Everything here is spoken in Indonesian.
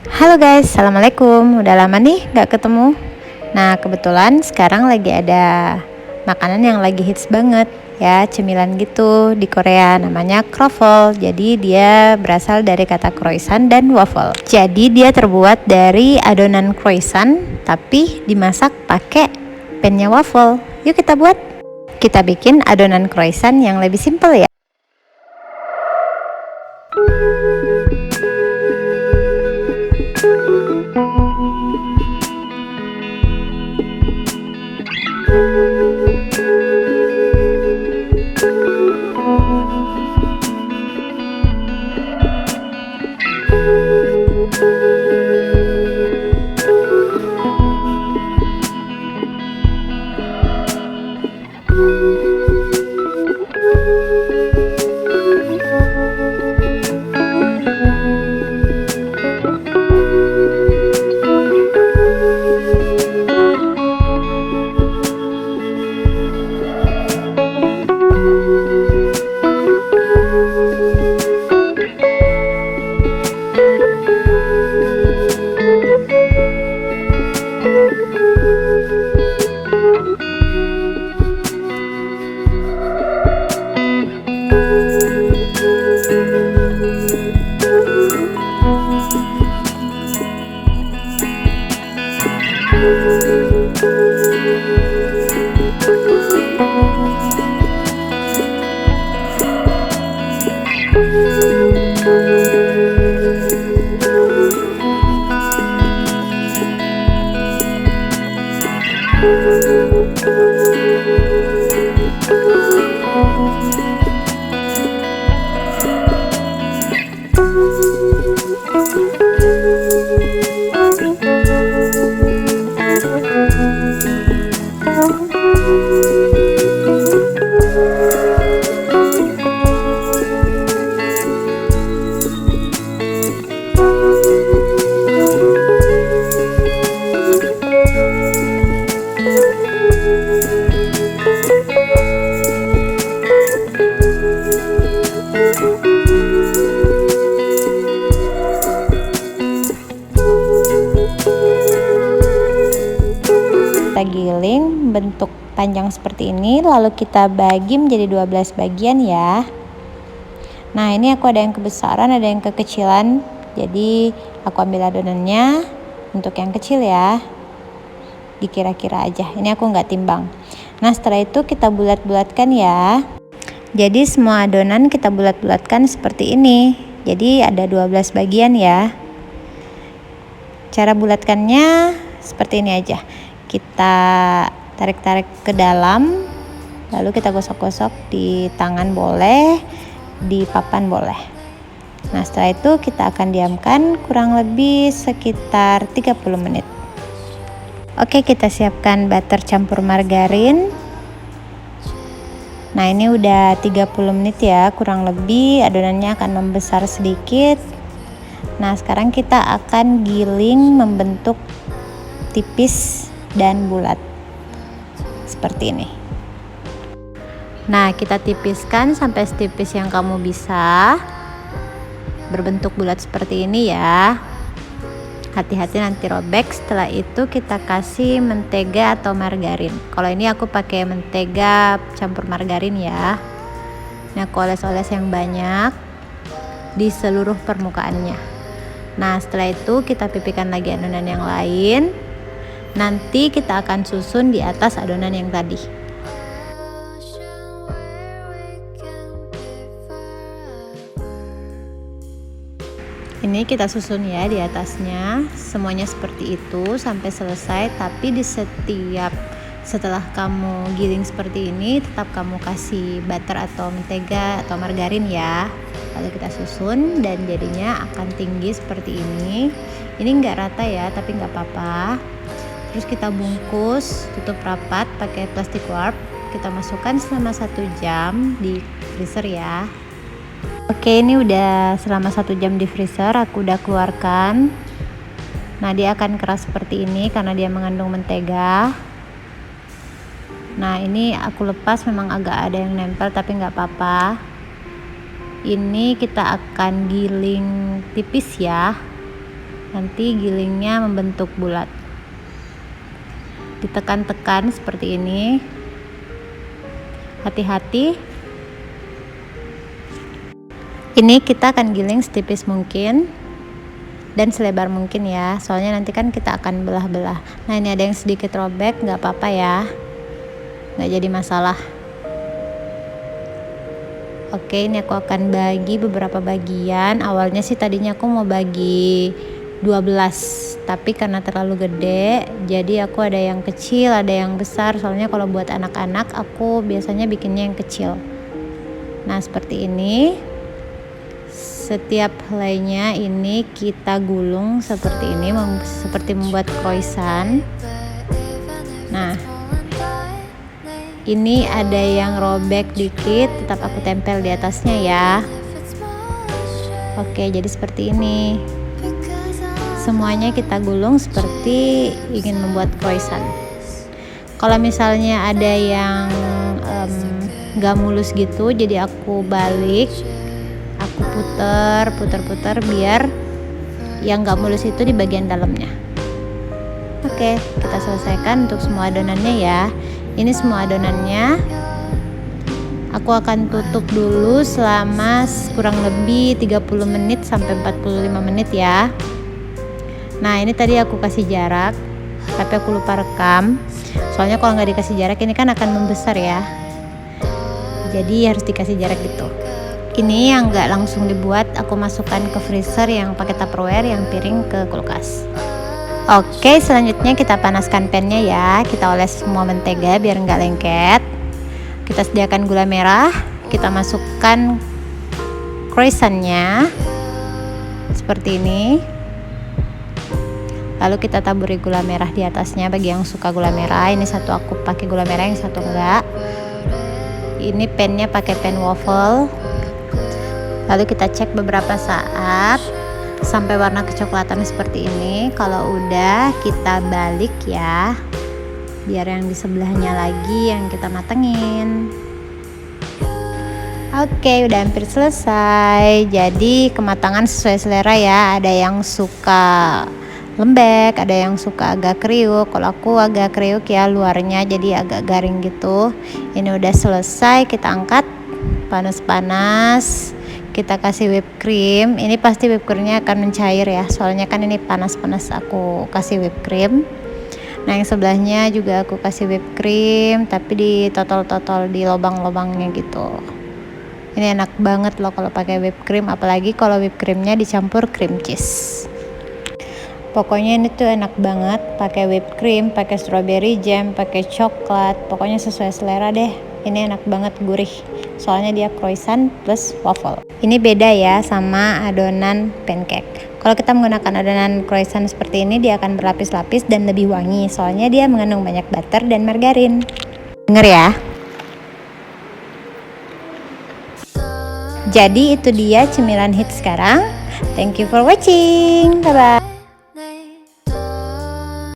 Halo guys, assalamualaikum. Udah lama nih gak ketemu. Nah kebetulan sekarang lagi ada makanan yang lagi hits banget ya, cemilan gitu di Korea, namanya kroffel. Jadi dia berasal dari kata croissant dan waffle. Jadi dia terbuat dari adonan croissant tapi dimasak pakai pennya waffle. Yuk kita buat. Kita bikin adonan croissant yang lebih simple ya. Kita giling bentuk panjang seperti ini, lalu kita bagi menjadi 12 bagian ya. Nah ini aku ada yang kebesaran, ada yang kekecilan, jadi aku ambil adonannya untuk yang kecil ya, dikira-kira aja, ini aku nggak timbang. Nah setelah itu kita bulat-bulatkan ya, jadi semua adonan kita bulat-bulatkan seperti ini, jadi ada 12 bagian ya. Cara bulatkannya seperti ini aja, kita tarik-tarik ke dalam, lalu kita gosok-gosok di tangan boleh, di papan boleh. Nah setelah itu kita akan diamkan kurang lebih sekitar 30 menit. Oke, kita siapkan butter campur margarin. Nah ini udah 30 menit ya kurang lebih, adonannya akan membesar sedikit. Nah sekarang kita akan giling membentuk tipis dan bulat seperti ini. Nah kita tipiskan sampai setipis yang kamu bisa, berbentuk bulat seperti ini ya, hati-hati nanti robek. Setelah itu kita kasih mentega atau margarin. Kalau ini aku pakai mentega campur margarin ya. Ini aku oles-oles yang banyak di seluruh permukaannya. Nah setelah itu kita pipihkan lagi adonan yang lain, nanti kita akan susun di atas adonan yang tadi. Ini kita susun ya di atasnya, semuanya seperti itu sampai selesai. Tapi di setelah kamu giling seperti ini, tetap kamu kasih butter atau mentega atau margarin ya. Lalu kita susun dan jadinya akan tinggi seperti ini. Ini enggak rata ya, tapi nggak apa-apa. Terus kita bungkus, tutup rapat pakai plastik wrap. Kita masukkan selama 1 jam di freezer ya. Oke, ini udah selama 1 jam di freezer, aku udah keluarkan. Nah dia akan keras seperti ini karena dia mengandung mentega. Nah ini aku lepas, memang agak ada yang nempel tapi nggak apa-apa. Ini kita akan giling tipis ya. Nanti gilingnya membentuk bulat. Ditekan-tekan seperti ini. Hati-hati. Ini kita akan giling setipis mungkin dan selebar mungkin ya, soalnya nanti kan kita akan belah-belah. Nah, ini ada yang sedikit robek, nggak apa-apa ya, nggak jadi masalah. Oke, ini aku akan bagi beberapa bagian. Awalnya sih tadinya aku mau bagi 12, tapi karena terlalu gede, jadi aku ada yang kecil, ada yang besar. Soalnya kalau buat anak-anak aku biasanya bikinnya yang kecil. Nah, seperti ini. Setiap helainya ini kita gulung seperti ini, seperti membuat croissant. Nah, ini ada yang robek dikit, tetap aku tempel di atasnya ya. Oke, jadi seperti ini. Semuanya kita gulung seperti ingin membuat croissant. Kalau misalnya ada yang gak mulus gitu, jadi aku balik, aku puter biar yang gak mulus itu di bagian dalamnya. Oke, kita selesaikan untuk semua adonannya ya. Ini semua adonannya aku akan tutup dulu selama kurang lebih 30 menit sampai 45 menit ya. Nah, ini tadi aku kasih jarak, tapi aku lupa rekam. Soalnya kalau nggak dikasih jarak ini kan akan membesar ya. Jadi harus dikasih jarak gitu. Ini yang nggak langsung dibuat, aku masukkan ke freezer yang pakai Tupperware, yang piring ke kulkas. Oke, selanjutnya kita panaskan pannya ya. Kita oles semua mentega biar nggak lengket. Kita sediakan gula merah. Kita masukkan croissantnya seperti ini. Lalu kita taburi gula merah di atasnya bagi yang suka gula merah. Ini satu aku pakai gula merah, yang satu enggak. Ini pannya pakai pan waffle. Lalu kita cek beberapa saat sampai warna kecoklatan seperti ini. Kalau udah, kita balik ya, biar yang di sebelahnya lagi yang kita matengin. Oke, udah hampir selesai. Jadi kematangan sesuai selera ya. Ada yang suka lembek, ada yang suka agak kriuk. Kalau aku agak kriuk ya luarnya, jadi agak garing gitu. Ini udah selesai, kita angkat. Panas-panas. Kita kasih whipped cream. Ini pasti whipped creamnya akan mencair ya, soalnya kan ini panas-panas aku kasih whipped cream. Nah, yang sebelahnya juga aku kasih whipped cream, tapi di totol-totol di lubang-lubangnya gitu. Ini enak banget loh kalau pakai whipped cream, apalagi kalau whipped creamnya dicampur cream cheese. Pokoknya ini tuh enak banget pakai whipped cream, pakai strawberry jam, pakai coklat. Pokoknya sesuai selera deh. Ini enak banget, gurih. Soalnya dia croissant plus waffle. Ini beda ya sama adonan pancake. Kalau kita menggunakan adonan croissant seperti ini, dia akan berlapis-lapis dan lebih wangi. Soalnya dia mengandung banyak butter dan margarin. Denger ya. Jadi itu dia cemilan hits sekarang. Thank you for watching. Bye-bye.